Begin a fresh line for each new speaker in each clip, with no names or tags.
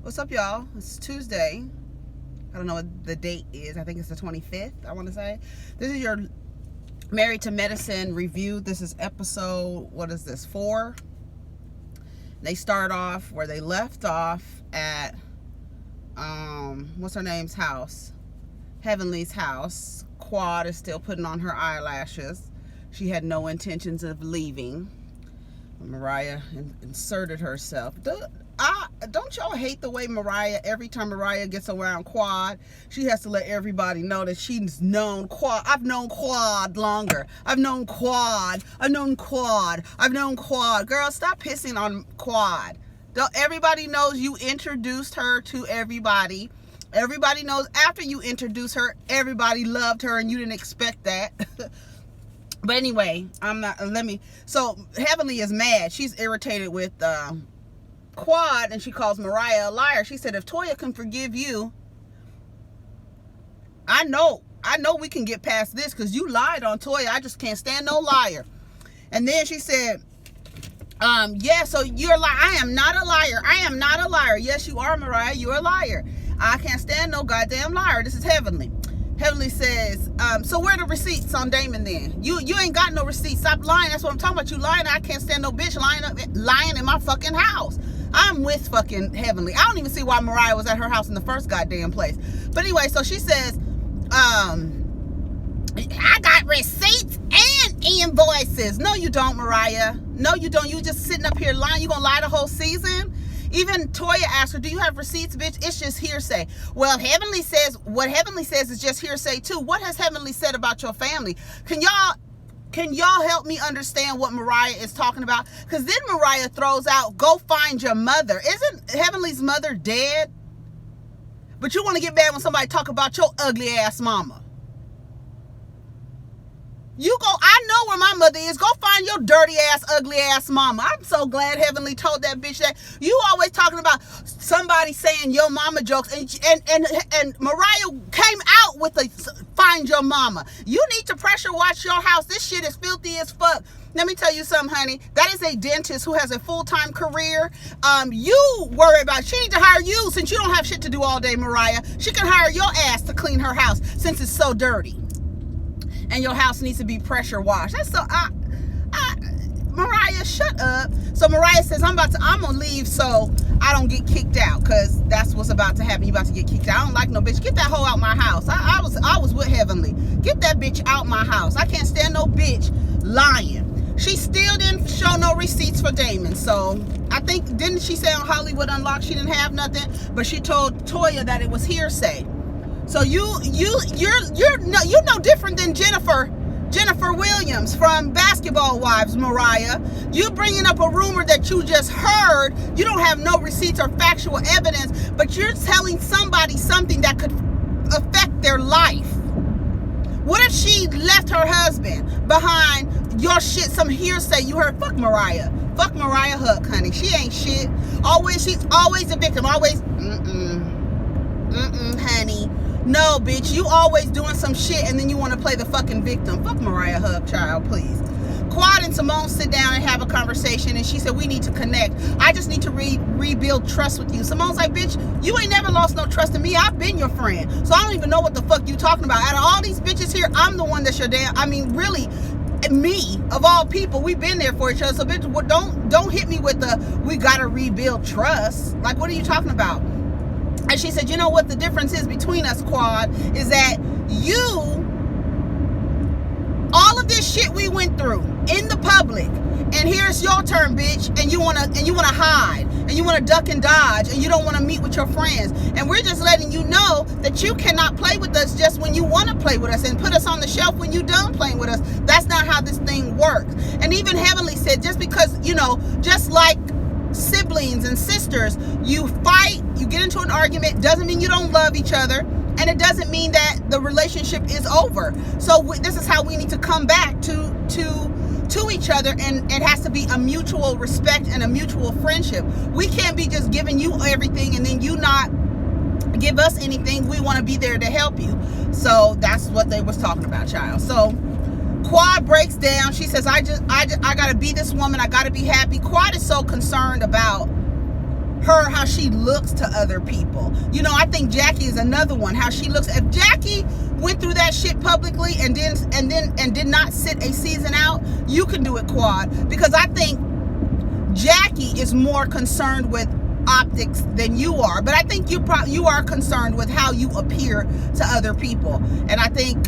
What's up, y'all? It's Tuesday. I don't know what the date is. I think it's the 25th, I want to say. This is your Married to Medicine review. This is episode, what is this, 4? They start off where they left off at, what's her name's house? Heavenly's house. Quad is still putting on her eyelashes. She had no intentions of leaving. Mariah inserted herself. Don't y'all hate the way Mariah, every time Mariah gets around Quad, she has to let everybody know that she's known Quad. I've known Quad longer. I've known Quad. I've known Quad. I've known Quad. Girl, stop pissing on Quad. Everybody knows you introduced her to everybody. Everybody knows after you introduced her, everybody loved her and you didn't expect that. But anyway, so Heavenly is mad. She's irritated with Quad, and she calls Mariah a liar. She said, if Toya can forgive you, I know we can get past this because you lied on Toya. I just can't stand no liar. And then she said, yeah, so you're a liar. I am not a liar. I am not a liar. Yes, you are, Mariah. You're a liar. I can't stand no goddamn liar. This is Heavenly. Heavenly says, so where are the receipts on Damon then? You ain't got no receipts. Stop lying. That's what I'm talking about. You lying. I can't stand no bitch lying in my fucking house. I'm with fucking Heavenly. I don't even see why Mariah was at her house in the first goddamn place. But anyway, so she says, I got receipts and invoices. No, you don't, Mariah. No, you don't. You just sitting up here lying. You gonna lie the whole season? Even Toya asked her, do you have receipts, bitch? It's just hearsay. Well, Heavenly says, what Heavenly says is just hearsay too. What has Heavenly said about your family? Can y'all help me understand what Mariah is talking about? Because then Mariah throws out, go find your mother. Isn't Heavenly's mother dead? But you want to get mad when somebody talk about your ugly ass mama. You go, I know where my mother is. Go find your dirty ass, ugly ass mama. I'm so glad Heavenly told that bitch that. You always talking about somebody saying your mama jokes, and Mariah came out with a find your mama. You need to pressure wash your house. This shit is filthy as fuck. Let me tell you something, honey. That is a dentist who has a full-time career. You worry about, she need to hire you since you don't have shit to do all day, Mariah. She can hire your ass to clean her house since it's so dirty. And your house needs to be pressure washed. That's so, Mariah, shut up. So Mariah says, I'm gonna leave so I don't get kicked out, because that's what's about to happen. You about to get kicked out. I don't like no bitch. Get that hoe out my house. I was with Heavenly. Get that bitch out my house. I can't stand no bitch lying. She still didn't show no receipts for Damon. So I think, didn't she say on Hollywood Unlocked she didn't have nothing? But she told Toya that it was hearsay. So you're no different than Jennifer Williams from Basketball Wives, Mariah. You bringing up a rumor that you just heard. You don't have no receipts or factual evidence, but you're telling somebody something that could affect their life. What if she left her husband behind your shit, some hearsay you heard? Fuck Mariah. Fuck Mariah Huck, honey. She ain't shit. She's always a victim. Always, honey. No, bitch, you always doing some shit and then you want to play the fucking victim. Fuck Mariah Hub, child, please. Quad and Simone sit down and have a conversation, and she said, we need to connect. I just need to rebuild trust with you. Simone's like, bitch, you ain't never lost no trust in me. I've been your friend. So I don't even know what the fuck you talking about. Out of all these bitches here, I'm the one that's your damn, really, me, of all people, we've been there for each other. So bitch, don't hit me with the, we gotta rebuild trust. Like, what are you talking about? And she said, you know what the difference is between us, Quad, is that all of this shit we went through in the public, and here's your turn, bitch, and you wanna hide, and you wanna duck and dodge, and you don't wanna meet with your friends. And we're just letting you know that you cannot play with us just when you wanna play with us and put us on the shelf when you done playing with us. That's not how this thing works. And even Heavenly said, just because, just like siblings and sisters, you fight, you get into an argument, doesn't mean you don't love each other, and it doesn't mean that the relationship is over. So this is how we need to come back to each other, and it has to be a mutual respect and a mutual friendship. We can't be just giving you everything and then you not give us anything. We want to be there to help you. So that's what they was talking about, child. So Quad breaks down. She says, I gotta be this woman. I gotta be happy. Quad is so concerned about her, how she looks to other people. You know, I think Jackie is another one, how she looks. If Jackie went through that shit publicly and did not sit a season out, you can do it, Quad, because I think Jackie is more concerned with optics than you are, but I think you are concerned with how you appear to other people, and I think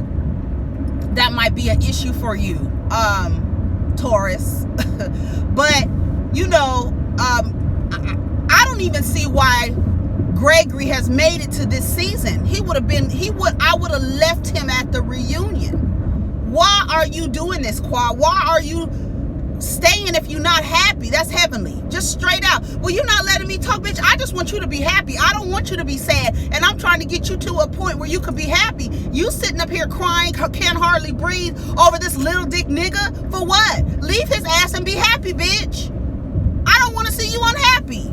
that might be an issue for you, Taurus. But you know, I don't even see why Gregory has made it to this season. I would have left him at the reunion. Why are you doing this, Quad? Why are you staying if you're not happy? That's Heavenly. Just straight out. Well, you're not letting me talk, bitch. I just want you to be happy. I don't want you to be sad. And I'm trying to get you to a point where you can be happy. You sitting up here crying, can't hardly breathe over this little dick nigga. For what? Leave his ass and be happy, bitch. I don't want to see you unhappy.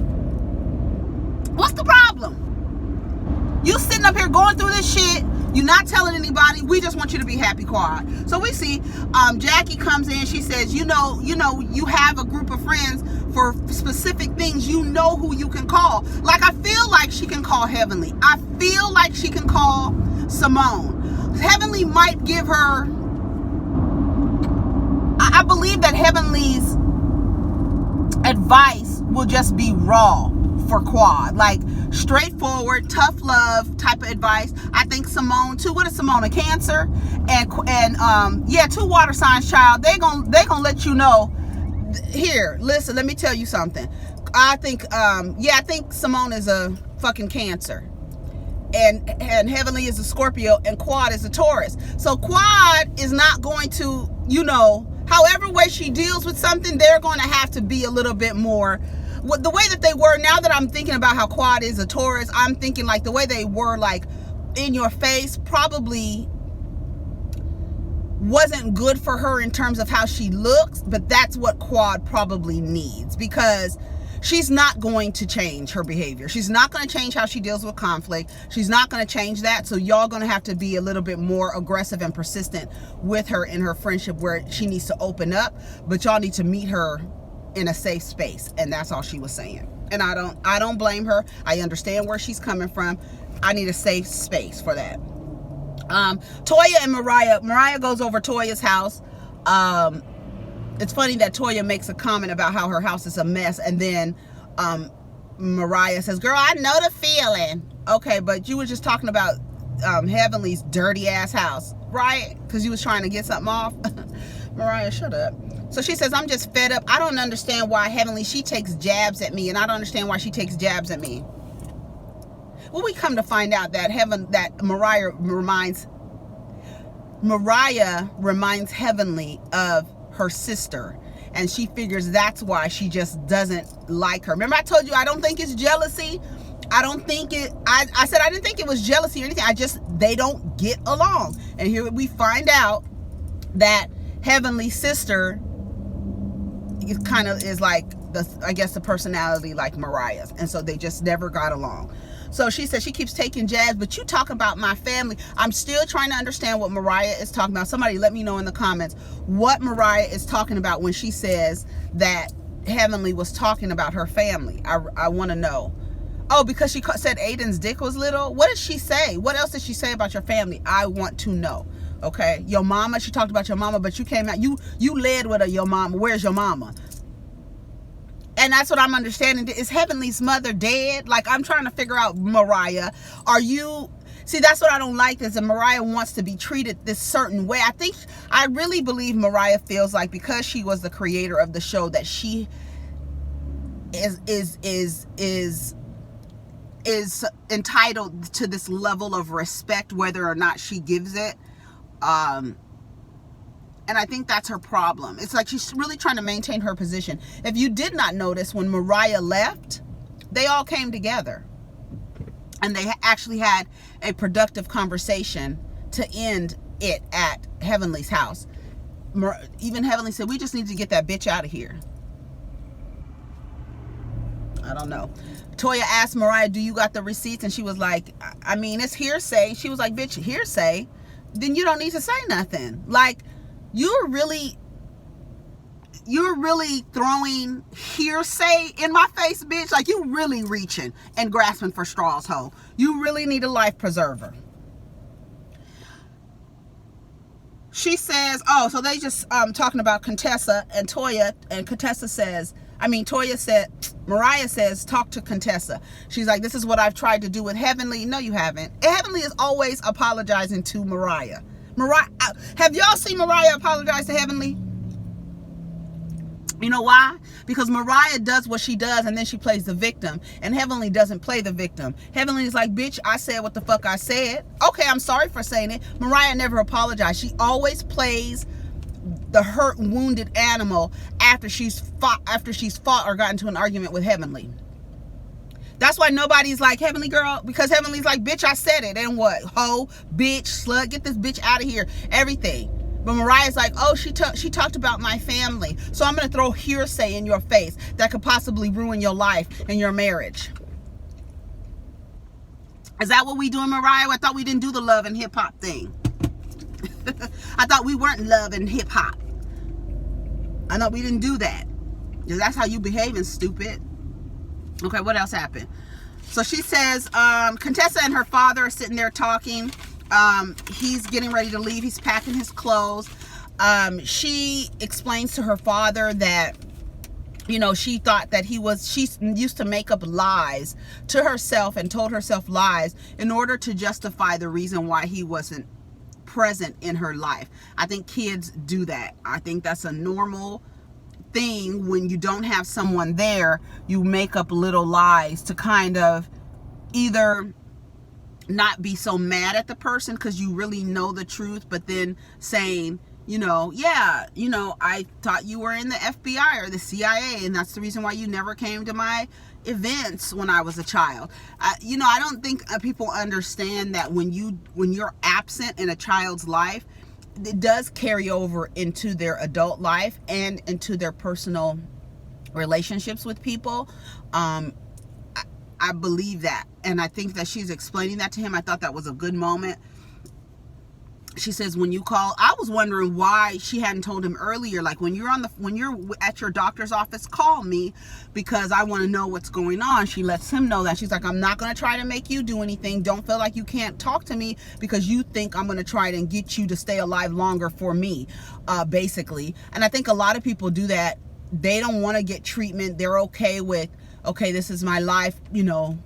What's the problem? You sitting up here going through this shit. You're not telling anybody. We just want you to be happy, Quad. So we see Jackie comes in. She says, you know, you have a group of friends for specific things. You know who you can call. Like, I feel like she can call Heavenly. I feel like she can call Simone. Heavenly might give her... I believe that Heavenly's advice will just be raw for Quad, like straightforward, tough love type of advice. I think Simone too. What is Simone? A Cancer, and yeah, 2 water signs, child. They gonna let you know. Here, listen. Let me tell you something. I think I think Simone is a fucking Cancer, and Heavenly is a Scorpio, and Quad is a Taurus. So Quad is not going to, you know, however way she deals with something, they're going to have to be a little bit more. The way that they were, now that I'm thinking about how Quad is a Taurus, I'm thinking like the way they were, like in your face, probably wasn't good for her in terms of how she looks, but that's what Quad probably needs, because she's not going to change her behavior. She's not going to change how she deals with conflict. She's not going to change that. So y'all going to have to be a little bit more aggressive and persistent with her in her friendship, where she needs to open up, but y'all need to meet her in a safe space. And that's all she was saying. And I don't blame her. I understand where she's coming from. I need a safe space for that. Toya and Mariah goes over Toya's house. It's funny that Toya makes a comment about how her house is a mess, and then Mariah says, girl, I know the feeling. Okay, but you were just talking about Heavenly's dirty ass house, right? Because you was trying to get something off. Mariah, shut up. So she says, I'm just fed up. I don't understand why Heavenly, she takes jabs at me, and I don't understand why she takes jabs at me. Well, we come to find out that Mariah reminds Heavenly of her sister, and she figures that's why she just doesn't like her. Remember I told you I don't think it's jealousy. I don't think it, I said I didn't think it was jealousy or anything. They don't get along. And here we find out that Heavenly's sister is like I guess the personality like Mariah's, and so they just never got along. So she said she keeps taking jabs, but you talk about my family. I'm still trying to understand what Mariah is talking about. Somebody let me know in the comments what Mariah is talking about when she says that Heavenly was talking about her family. I want to know. Oh, because she said Aiden's dick was little. What did she say? What else did she say about your family? I want to know. Okay, your mama, she talked about your mama, but you came out, you led with your mama. Where's your mama? And that's what I'm understanding. Is Heavenly's mother dead? Like, I'm trying to figure out, Mariah, see, that's what I don't like, is that Mariah wants to be treated this certain way. I really believe Mariah feels like because she was the creator of the show that she is entitled to this level of respect, whether or not she gives it. And I think that's her problem. It's like she's really trying to maintain her position. If you did not notice, when Mariah left, they all came together. And they actually had a productive conversation to end it at Heavenly's house. Even Heavenly said, we just need to get that bitch out of here. I don't know. Toya asked Mariah, do you got the receipts? And she was like, I mean, it's hearsay. She was like, bitch, hearsay? Then you don't need to say nothing. Like, you're really, you're really throwing hearsay in my face, bitch. Like, you really reaching and grasping for straws, ho. You really need a life preserver. She says, oh, so they just talking about Contessa and Toya, and Contessa says, Mariah says, talk to Contessa. She's like, this is what I've tried to do with Heavenly. No, you haven't. Heavenly is always apologizing to Mariah. Have y'all seen Mariah apologize to Heavenly? You know why? Because Mariah does what she does and then she plays the victim. And Heavenly doesn't play the victim. Heavenly is like, bitch, I said what the fuck I said. Okay, I'm sorry for saying it. Mariah never apologized. She always plays the hurt, wounded animal after she's fought or got into an argument with Heavenly. That's why nobody's like, Heavenly girl, because Heavenly's like, bitch, I said it. And what? Hoe, bitch, slut, get this bitch out of here. Everything. But Mariah's like, oh, she talked about my family. So I'm going to throw hearsay in your face that could possibly ruin your life and your marriage. Is that what we do in Mariah? I thought we didn't do the love and hip hop thing. I thought we weren't love and hip hop. I thought we didn't do that. That's how you behaving, stupid. Okay, what else happened? So she says, Contessa and her father are sitting there talking. He's getting ready to leave. He's packing his clothes. She explains to her father that, you know, she thought that she used to make up lies to herself and told herself lies in order to justify the reason why he wasn't present in her life. I think kids do that. I think that's a normal thing. When you don't have someone there, you make up little lies to kind of either not be so mad at the person because you really know the truth, but then saying, you know, yeah, you know, I thought you were in the FBI or the CIA, and that's the reason why you never came to my events when I was a child. You know, I don't think people understand that when you're absent in a child's life, it does carry over into their adult life and into their personal relationships with people. I believe that, and I think that she's explaining that to him. I thought that was a good moment. She says, when you call, I was wondering why she hadn't told him earlier, like, when you're at your doctor's office, call me because I want to know what's going on. She lets him know that. She's like, I'm not going to try to make you do anything. Don't feel like you can't talk to me because you think I'm going to try and get you to stay alive longer for me, basically. And I think a lot of people do that. They don't want to get treatment. They're okay with, okay, this is my life, you know,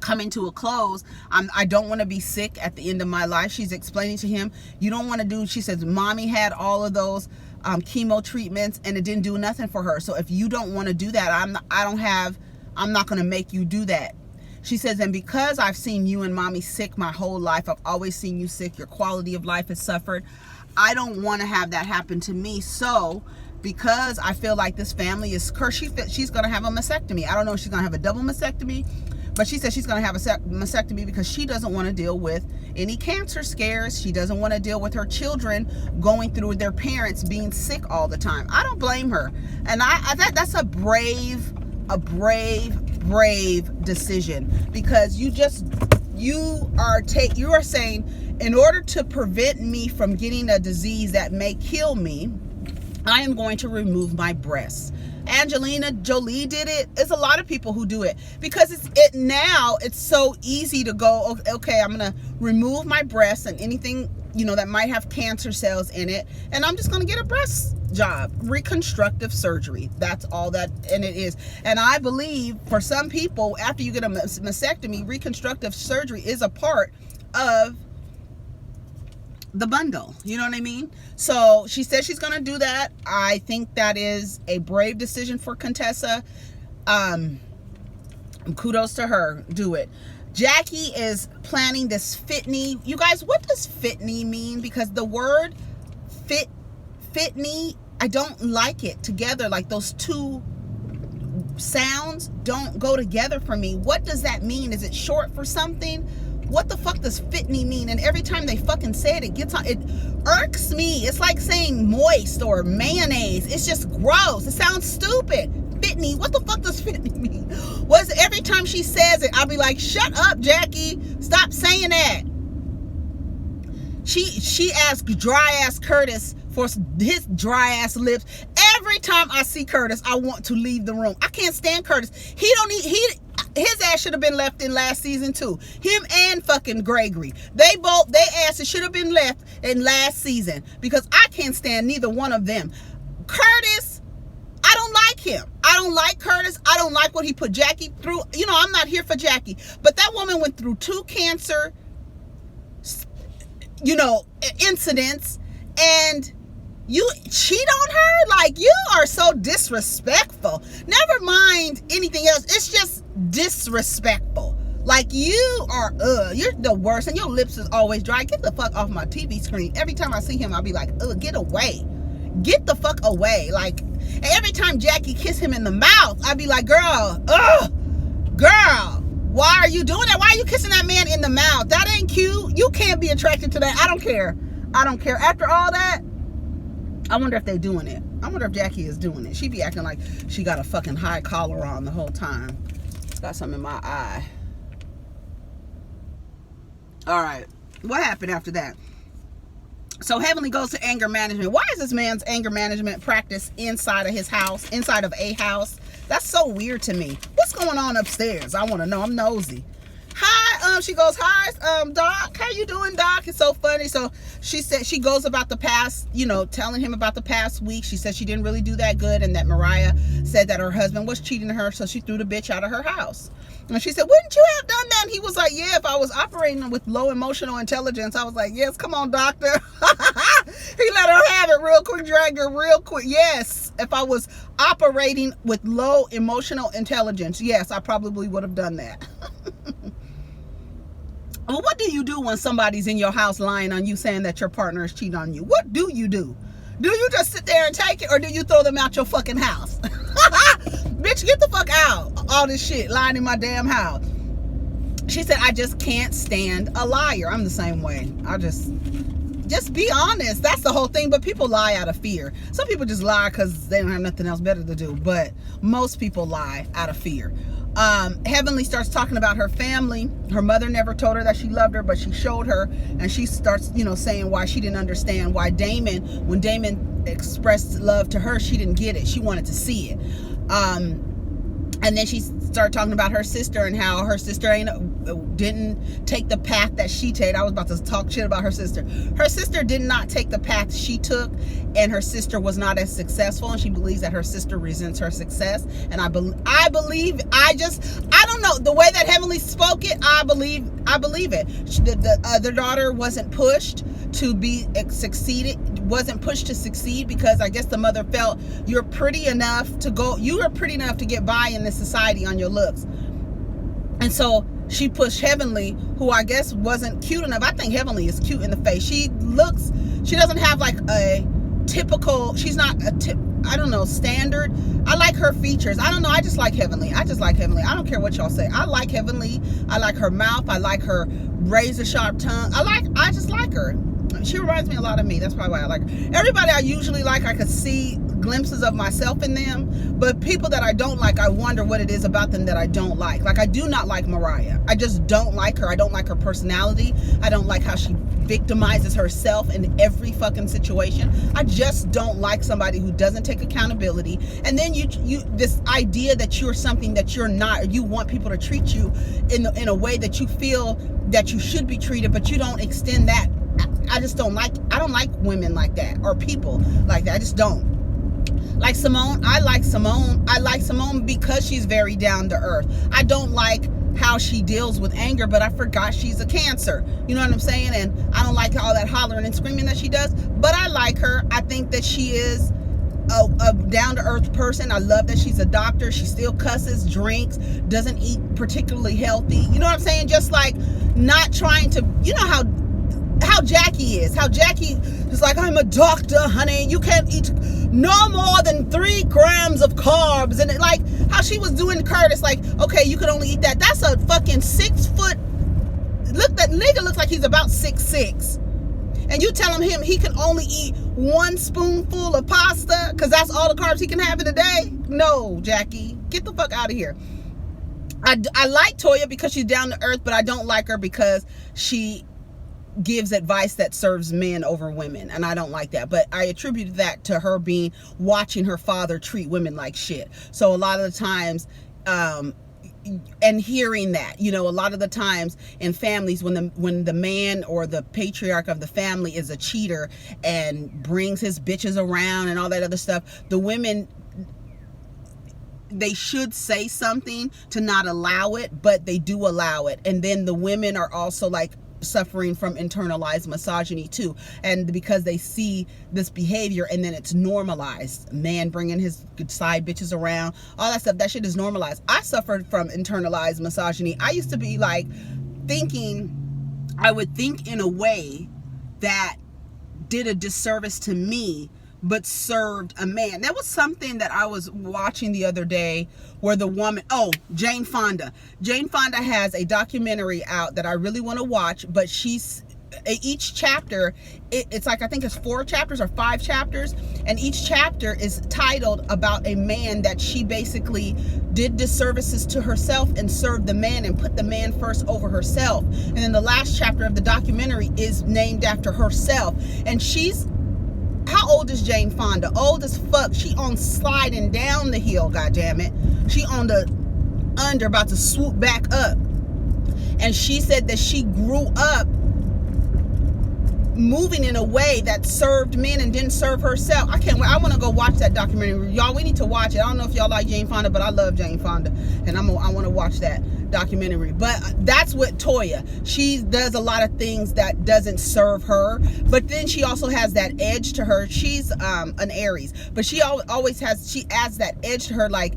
coming to a close. I don't want to be sick at the end of my life. She's explaining to him, you don't want to do, she says, mommy had all of those chemo treatments and it didn't do nothing for her. So if you don't want to do that, I'm not going to make you do that. She says, and because I've seen you and mommy sick my whole life, I've always seen you sick, your quality of life has suffered. I don't want to have that happen to me. So because I feel like this family is cursed, she's going to have a mastectomy. I don't know if she's going to have a double mastectomy, but she says she's going to have a mastectomy because she doesn't want to deal with any cancer scares. She doesn't want to deal with her children going through their parents being sick all the time. I don't blame her. And that's a brave decision, because you are saying, in order to prevent me from getting a disease that may kill me, I am going to remove my breasts. Angelina Jolie did it. There's a lot of people who do it because it's so easy to go, okay, I'm going to remove my breasts and anything, you know, that might have cancer cells in it, and I'm just going to get a breast job, reconstructive surgery. That's all that, and it is. And I believe for some people, after you get a mastectomy, reconstructive surgery is a part of the bundle. You know what I mean? So she says she's going to do that. I think that is a brave decision for Contessa. Kudos to her. Do it. Jackie is planning this fitney. You guys, what does fitney mean? Because the word fitney, I don't like it together. Like, those two sounds don't go together for me. What does that mean? Is it short for something? What the fuck does fitney mean? And every time they fucking say it, it irks me. It's like saying moist or mayonnaise. It's just gross. It sounds stupid. Fitney. What the fuck does fitney mean? Every time she says it, I'll be like, shut up, Jackie. Stop saying that. She asked dry ass Curtis for his dry ass lips. Every time I see Curtis, I want to leave the room. I can't stand Curtis. His ass should have been left in last season too. Him and fucking Gregory. They asses should have been left in last season because I can't stand neither one of them. Curtis, I don't like him. I don't like Curtis. I don't like what he put Jackie through. You know, I'm not here for Jackie. But that woman went through 2 cancer, incidents, and you cheat on her? Like, you are so disrespectful. Never mind anything else. It's just disrespectful. Like, you're the worst, and your lips is always dry. Get the fuck off my TV screen. Every time I see him, I'll be like, get away. Get the fuck away. Like, and every time Jackie kiss him in the mouth, I'd be like, girl, why are you doing that? Why are you kissing that man in the mouth? That ain't cute. You can't be attracted to that. I don't care. After all that, I wonder if they doing it. I wonder if Jackie is doing it. She be acting like she got a fucking high collar on the whole time. Got something in my eye. All right. What happened after that? So Heavenly goes to anger management. Why is this man's anger management practice inside of his house, inside of a house? That's so weird to me. What's going on upstairs? I want to know. I'm nosy. Hi, she goes, hi, Doc. How you doing, Doc? It's so funny. So she said she goes about the past, telling him about the past week. She said she didn't really do that good and that Mariah said that her husband was cheating on her, so she threw the bitch out of her house. And she said, wouldn't you have done that? And he was like, yeah, if I was operating with low emotional intelligence. I was like, yes, come on, doctor. He let her have it real quick, dragged her real quick. Yes, if I was operating with low emotional intelligence, yes, I probably would have done that. Well, what do you do when somebody's in your house lying on you saying that your partner is cheating on you? What do you do? Do you just sit there and take it, or do you throw them out your fucking house? Bitch, get the fuck out. All this shit lying in my damn house. She said, I just can't stand a liar. I'm the same way. I just be honest. That's the whole thing. But people lie out of fear. Some people just lie because they don't have nothing else better to do. But most people lie out of fear. Heavenly starts talking about her family. Her mother never told her that she loved her, but she showed her, and she starts, saying why she didn't understand why when Damon expressed love to her, she didn't get it. She wanted to see it. And then she started talking about her sister and how her sister didn't take the path that she took. I was about to talk shit about her sister. Her sister did not take the path she took, and her sister was not as successful, and she believes that her sister resents her success. And I don't know, the way that Heavenly spoke it, I believe it. The other daughter wasn't pushed to wasn't pushed to succeed because I guess the mother felt you're pretty enough to get by in this society on your looks. And so she pushed Heavenly, who I guess wasn't cute enough. I think Heavenly is cute in the face. She doesn't have like a typical, she's not a standard. I like her features. I don't know. I just like Heavenly. I don't care what y'all say. I like Heavenly. I like her mouth. I like her razor sharp tongue. I just like her. She reminds me a lot of me. That's probably why I like her. Everybody I usually like, I could see glimpses of myself in them. But people that I don't like, I wonder what it is about them that I don't like. Like, I do not like Mariah. I just don't like her. I don't like her personality. I don't like how she victimizes herself in every fucking situation. I just don't like somebody who doesn't take accountability. And then you this idea that you're something that you're not, you want people to treat you in a way that you feel that you should be treated, but you don't extend that. I don't like women like that, or people like that. I just don't. Like Simone, I like Simone because she's very down to earth. I don't like how she deals with anger, but I forgot she's a Cancer. You know what I'm saying? And I don't like all that hollering and screaming that she does, but I like her. I think that she is a down-to-earth person. I love that she's a doctor. She still cusses, drinks, doesn't eat particularly healthy. You know what I'm saying? Just like not trying to, you know how Jackie is. How Jackie is like, I'm a doctor, honey. You can't eat no more than 3 grams of carbs. And like how she was doing Curtis, like, okay, you could only eat that. That's a fucking 6 foot. Look, that nigga looks like he's about 6'6". And you telling him he can only eat 1 spoonful of pasta because that's all the carbs he can have in a day? No, Jackie, get the fuck out of here. I like Toya because she's down to earth, but I don't like her because she gives advice that serves men over women, and I don't like that. But I attribute that to her watching her father treat women like shit. So a lot of the times, and hearing that, a lot of the times in families, when the man or the patriarch of the family is a cheater and brings his bitches around and all that other stuff, the women, they should say something to not allow it, but they do allow it. And then the women are also like suffering from internalized misogyny too, and because they see this behavior and then it's normalized, man bringing his side bitches around, all that stuff, that shit is normalized. I suffered from internalized misogyny. I used to be like I would think in a way that did a disservice to me but served a man. That was something that I was watching the other day, where the woman, Jane Fonda has a documentary out that I really want to watch, but each chapter, it's like, I think it's 4 chapters or 5 chapters, and each chapter is titled about a man that she basically did disservices to herself and served the man and put the man first over herself. And then the last chapter of the documentary is named after herself. And how old is Jane Fonda? Old as fuck. She on sliding down the hill, goddammit. She on the under, about to swoop back up. And she said that she grew up moving in a way that served men and didn't serve herself. I can't wait. I want to go watch that documentary. Y'all, we need to watch it. I don't know if y'all like Jane Fonda, but I love Jane Fonda, and I want to watch that documentary. But that's what Toya, she does a lot of things that doesn't serve her, but then she also has that edge to her. She's an Aries, but she always adds that edge to her, like,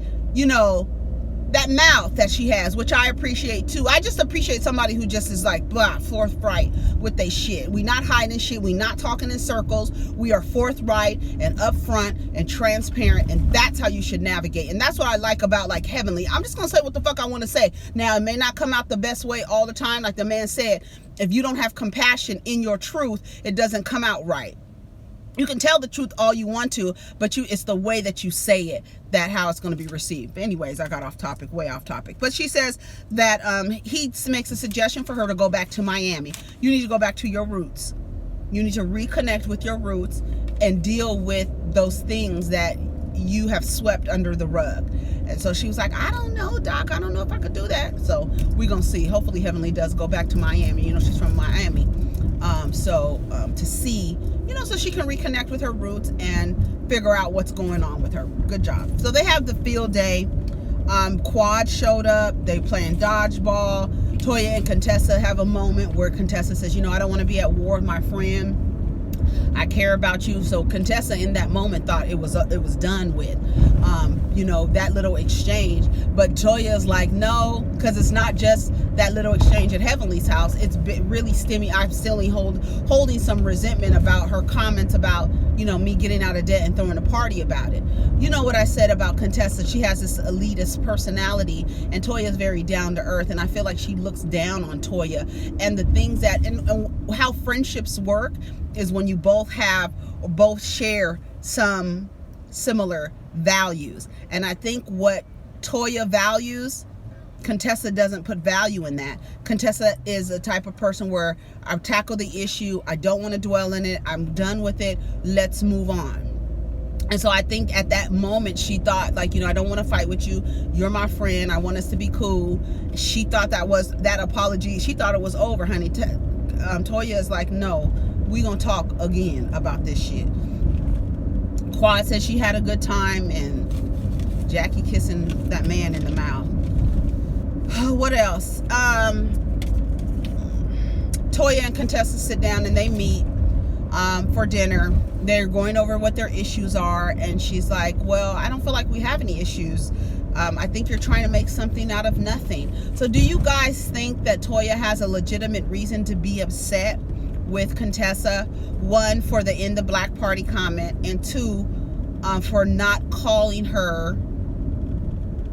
that mouth that she has, which I appreciate too. I just appreciate somebody who just is like, blah, forthright with they shit. We not hiding shit. We not talking in circles. We are forthright and upfront and transparent, and that's how you should navigate. And that's what I like about like Heavenly. I'm just gonna say what the fuck I want to say. Now, it may not come out the best way all the time. Like the man said, if you don't have compassion in your truth, it doesn't come out right. You can tell the truth all you want to, but it's the way that you say it, that how it's going to be received. Anyways, I got off topic, way off topic. But she says that he makes a suggestion for her to go back to Miami. You need to go back to your roots. You need to reconnect with your roots and deal with those things that you have swept under the rug. And so she was like, I don't know, Doc. I don't know if I could do that. So we're going to see. Hopefully Heavenly does go back to Miami. She's from Miami. To see, so she can reconnect with her roots and figure out what's going on with her. Good job. So they have the field day. Quad showed up. They playing dodgeball. Toya and Contessa have a moment where Contessa says, I don't want to be at war with my friend. I care about you. So Contessa in that moment thought it was done with, that little exchange. But Toya is like, no, because it's not just that little exchange at Heavenly's house. It's really stemming. I'm still holding some resentment about her comments about, me getting out of debt and throwing a party about it. You know what I said about Contessa? She has this elitist personality, and Toya is very down to earth. And I feel like she looks down on Toya, and the things and how friendships work is when you both share some similar values. And I think what Toya values, Contessa doesn't put value in that. Contessa is a type of person where I've tackled the issue. I don't want to dwell in it. I'm done with it. Let's move on. And so I think at that moment she thought, like, I don't want to fight with you. You're my friend. I want us to be cool. She thought that apology, she thought it was over, honey. Toya is like, no, we gonna talk again about this shit. Quad said she had a good time, and Jackie kissing that man in the mouth. What else? Toya and Contessa sit down and they meet for dinner. They're going over what their issues are, and she's like, well, I don't feel like we have any issues. I think you're trying to make something out of nothing. So do you guys think that Toya has a legitimate reason to be upset with Contessa? One, for the End the Black Party comment, and two, for not calling her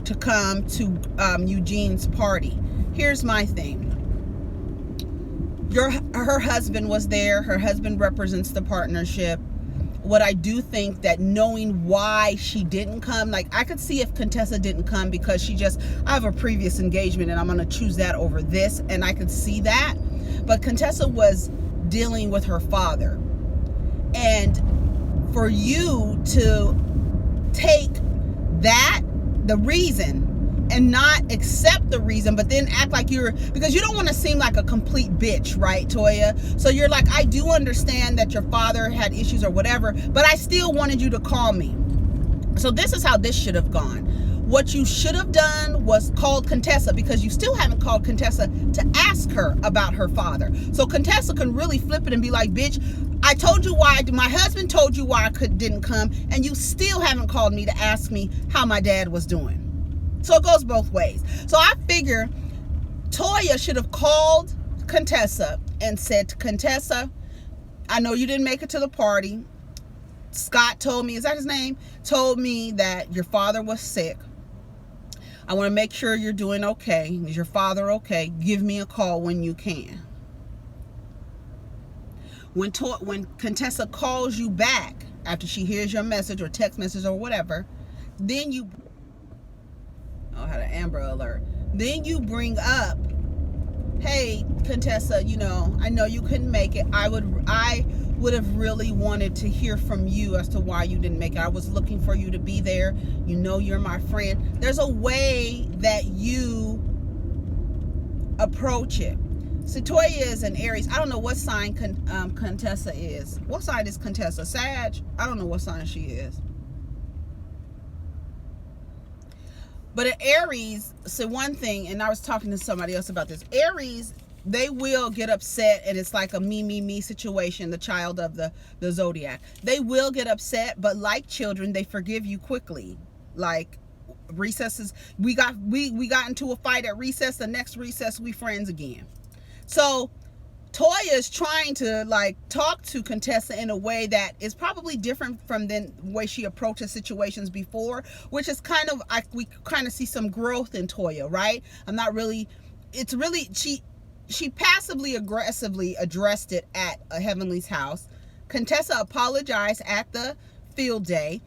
to come to Eugene's party. Here's my thing. Her husband was there. Her husband represents the partnership. What I do think that knowing why she didn't come, like I could see if Contessa didn't come because I have a previous engagement and I'm going to choose that over this, and I could see that. But Contessa was dealing with her father. And for you to take that, the reason, and not accept the reason, but then act like because you don't want to seem like a complete bitch, right, Toya? So you're like, I do understand that your father had issues or whatever, but I still wanted you to call me. So this is how this should have gone. What you should have done was called Contessa, because you still haven't called Contessa to ask her about her father. So Contessa can really flip it and be like, bitch, I told you why, my husband told you why I didn't come, and you still haven't called me to ask me how my dad was doing. So it goes both ways. So I figure Toya should have called Contessa and said, Contessa, I know you didn't make it to the party. Scott told me, is that his name? Told me that your father was sick. I want to make sure you're doing okay. Is your father okay? Give me a call when you can. When Contessa calls you back after she hears your message or text message or whatever, then you... I had an Amber Alert. Then you bring up, hey, Contessa, I know you couldn't make it. I would have really wanted to hear from you as to why you didn't make it. I was looking for you to be there. You're my friend. There's a way that you approach it. So Toya is an Aries. I don't know what sign Contessa is. What sign is Contessa? Sag? I don't know what sign she is. But an Aries, so one thing, and I was talking to somebody else about this. Aries, they will get upset, and it's like a me situation, the child of the zodiac. They will get upset, but like children, they forgive you quickly. Like recesses, we got into a fight at recess, the next recess we friends again. So Toya is trying to talk to Contessa in a way that is probably different from the way she approaches situations before, which is we kind of see some growth in Toya, right? She passively aggressively addressed it at Heavenly's house. Contessa apologized at the field day.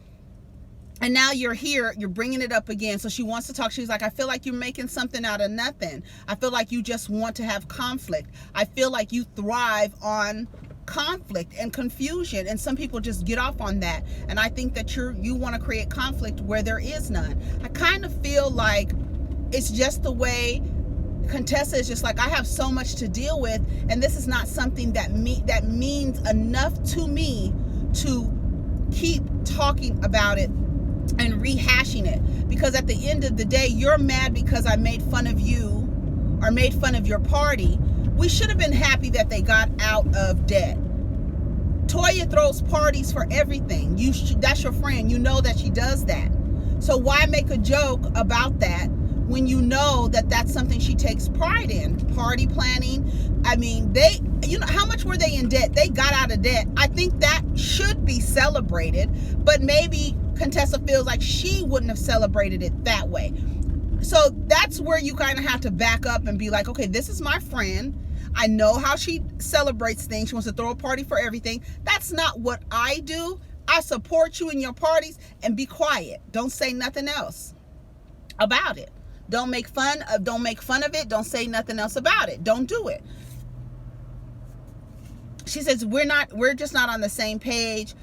And now you're here, you're bringing it up again. So she wants to talk. She's like, I feel like you're making something out of nothing. I feel like you just want to have conflict. I feel like you thrive on conflict and confusion. And some people just get off on that. And I think that you want to create conflict where there is none. I kind of feel like it's just the way Contessa is just like, I have so much to deal with. And this is not something that means enough to me to keep talking about it and rehashing it, because at the end of the day, you're mad because I made fun of you or made fun of your party. We should have been happy that they got out of debt. Toya throws parties for everything. That's your friend. You know that she does that. So why make a joke about that when you know that that's something she takes pride in? Party planning. I mean, how much were they in debt? They got out of debt. I think that should be celebrated, but maybe Contessa feels like she wouldn't have celebrated it that way. So that's where you kind of have to back up and be like, okay, this is my friend. I know how she celebrates things. She wants to throw a party for everything. That's not what I do. I support you in your parties, and be quiet. Don't say nothing else about it. Don't make fun of it. Don't say nothing else about it. Don't do it. She says, we're just not on the same page.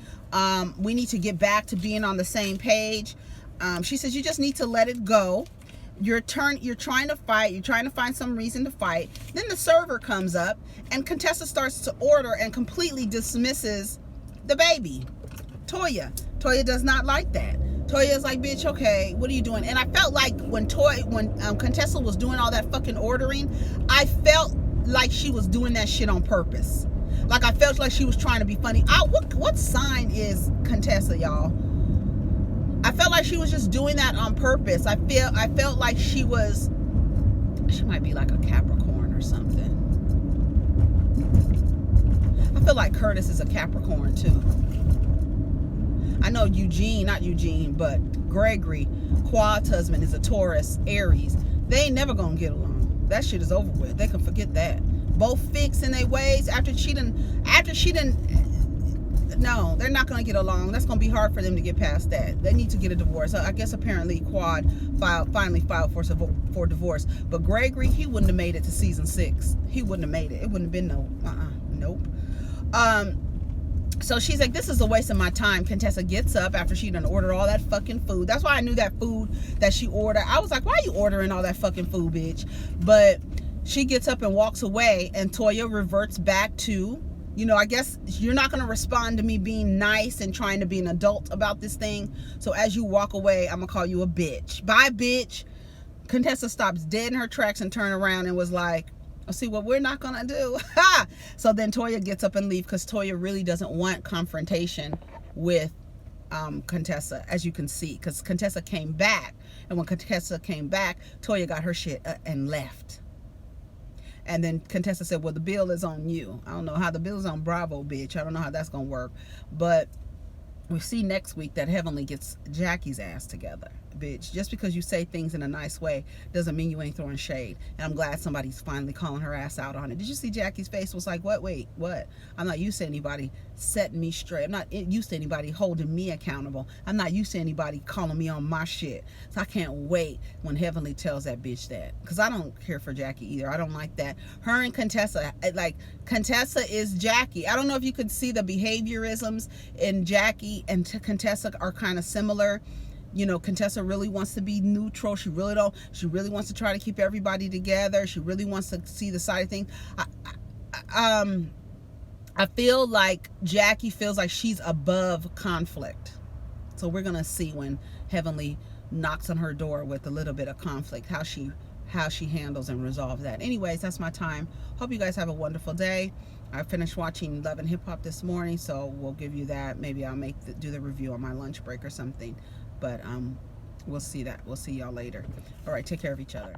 We need to get back to being on the same page. She says, you just need to let it go. You're trying to fight. You're trying to find some reason to fight. Then the server comes up, and Contessa starts to order and completely dismisses the baby. Toya does not like that. Toya is like, bitch, okay, what are you doing? And I felt like when Contessa was doing all that fucking ordering, I felt like she was doing that shit on purpose. Like, I felt like she was trying to be funny. What sign is Contessa, y'all? I felt like she was just doing that on purpose. I felt like she might be like a Capricorn or something. I feel like Curtis is a Capricorn too. I know but Gregory, Quad's husband, is a Taurus, Aries. They ain't never gonna get along. That shit is over with. They can forget that. Both fixed in their ways after she didn't. No, they're not going to get along. That's going to be hard for them to get past that. They need to get a divorce. I guess apparently Quad finally filed for divorce. But Gregory, he wouldn't have made it to season 6. He wouldn't have made it. It wouldn't have been nope. So she's like, this is a waste of my time. Contessa gets up after she done ordered all that fucking food. That's why I knew that food that she ordered. I was like, why are you ordering all that fucking food, bitch? But she gets up and walks away, and Toya reverts back to, you know, I guess you're not going to respond to me being nice and trying to be an adult about this thing. So as you walk away, I'm going to call you a bitch. Bye, bitch. Contessa stops dead in her tracks and turned around and was like, see what we're not gonna do. So then Toya gets up and leaves because Toya really doesn't want confrontation with Contessa, as you can see, because Contessa came back, and when Contessa came back, Toya got her shit and left. And then Contessa said, well, the bill is on you. I don't know how the bill is on Bravo, bitch. I don't know how that's gonna work, but we see next week that Heavenly gets Jackie's ass together. Bitch, just because you say things in a nice way doesn't mean you ain't throwing shade. And I'm glad somebody's finally calling her ass out on it. Did you see Jackie's face was like, what? Wait, what? I'm not used to anybody setting me straight. I'm not used to anybody holding me accountable. I'm not used to anybody calling me on my shit. So I can't wait when Heavenly tells that bitch that, because I don't care for Jackie either. I don't like that. Her and Contessa, like, Contessa is Jackie. I don't know if you could see the behaviorisms in Jackie and Contessa are kind of similar. You know, Contessa really wants to be neutral. She really wants to try to keep everybody together. She really wants to see the side of things. I feel like Jackie feels like she's above conflict. So we're going to see when Heavenly knocks on her door with a little bit of conflict, how she handles and resolves that. Anyways, that's my time. Hope you guys have a wonderful day. I finished watching Love and Hip Hop this morning, so we'll give you that. Maybe I'll do the review on my lunch break or something. But we'll see that. We'll see y'all later. All right, take care of each other.